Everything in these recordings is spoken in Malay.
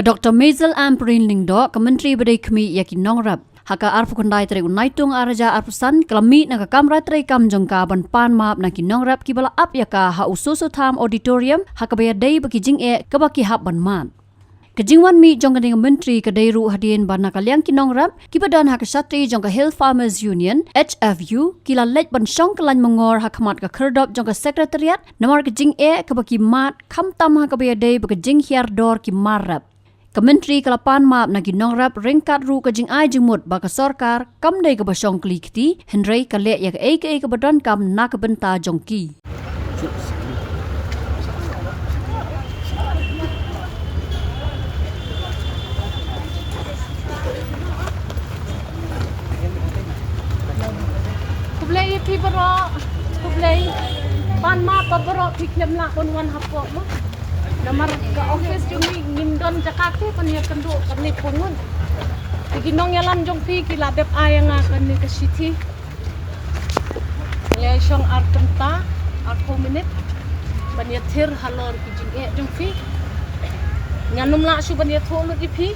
Dr. Mazel Amprin Lingdo, Myntri Badai Kmi Yaki Nongrep. Haka arfu kondai tere unaitung araja arpusan kelami na Kamra tere kam jongka ban pan map na Nongrep kibala Ïaka ha ususu tham auditorium haka baya day baki jing kabaki hap ban man. Kejingwan mi jongka dengan Myntri kedai ru hadien ban nakaliang Nongrep kibadan haka satri jongka Hill Farmers Union HFU kila Leit ban syong kelan mengor hakamat ka kerdop jongka sekretariat namar kejing kabaki mat kam tam haka baya day baki jing hiar dor ki marrap. Myntri kelapan map na Nongrep ringkat ru kajing ai jengmut baka sorkar kam dai ka basong klikti hendrai ka le yak ai ka badan kam na ka benta jongki. Kublai pi baro kublai pan map baro pi klem la kon wan hapok mo. Namar ke office jumi ngindon Jakarta kan ya Kynduh kan ni pungun. Diginong yalan jong pi kila dep ayang akan ni ke city. Ya syong arkenta arko minit ban ya thir halor ki jing jong pi. Nganum la su ban ya tholu di pi.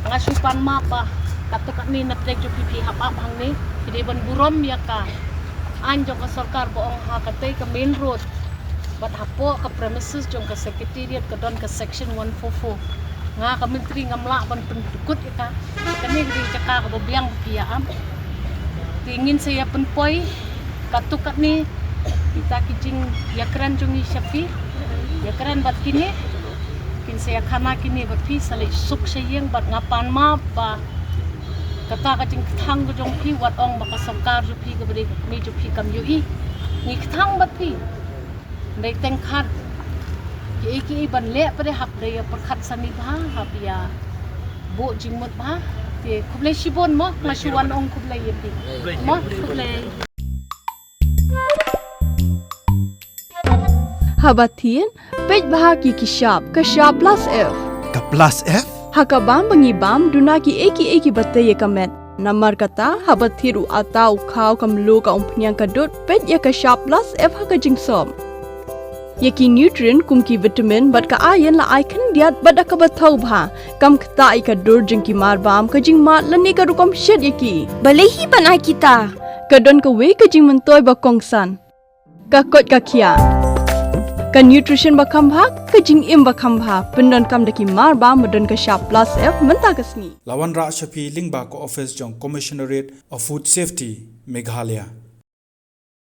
Ngasu pan mapa katuk ni naprek jong pi hapa bang ni kide ban burom ya ka. Anjong ka sarkar boong ha katay ka main road. Bat hapo ka premises jong ka secretariat ka don ka section 144 nga ka Myntri ngamla ban pendukut ika kani di caka ka bobiang kiam tingin saya penpoi katukat ni kita kijing yakran jong shafi yakran bat kini kin saya khana kini bat pi sale suk sayeng bat ngapan ma pa kata ka jing thang ko jong pi wat ong baka sangkar ju pi ka bari mi ju pi kam yu ni thang bat pi Dai tengkat ki ban le pada hap dai perkhat sani ba hap ya bo jingmut ba ti kublai shibon mo masuan ong kublai yepi mo kublai Habatin pej bahaki ki shop ka shop plus f Ka plus F? hakabam bangibam dunaki eki batay kamet Namar kata habathiru atau kau kamlu ka umpnyang kadut pej ya ka shop plus f haka jingsom Yaki nutrient kumki vitamin bat ka ayan la icon diat bat ka bathau bha kam khta ka dur jingki mar bam ka jing mat lani ka rukom shed yaki balehi banai kita ka don ka we ka jing mentoy ba kongsan ka kot ka khia ka nutrition ba kham bha ka jing im ba kham bha pendon kam daki mar bam madon ka sharp plus f menta kasni Lawan Ra Shafi Lingba ko office jong Commissionerate of Food Safety Meghalaya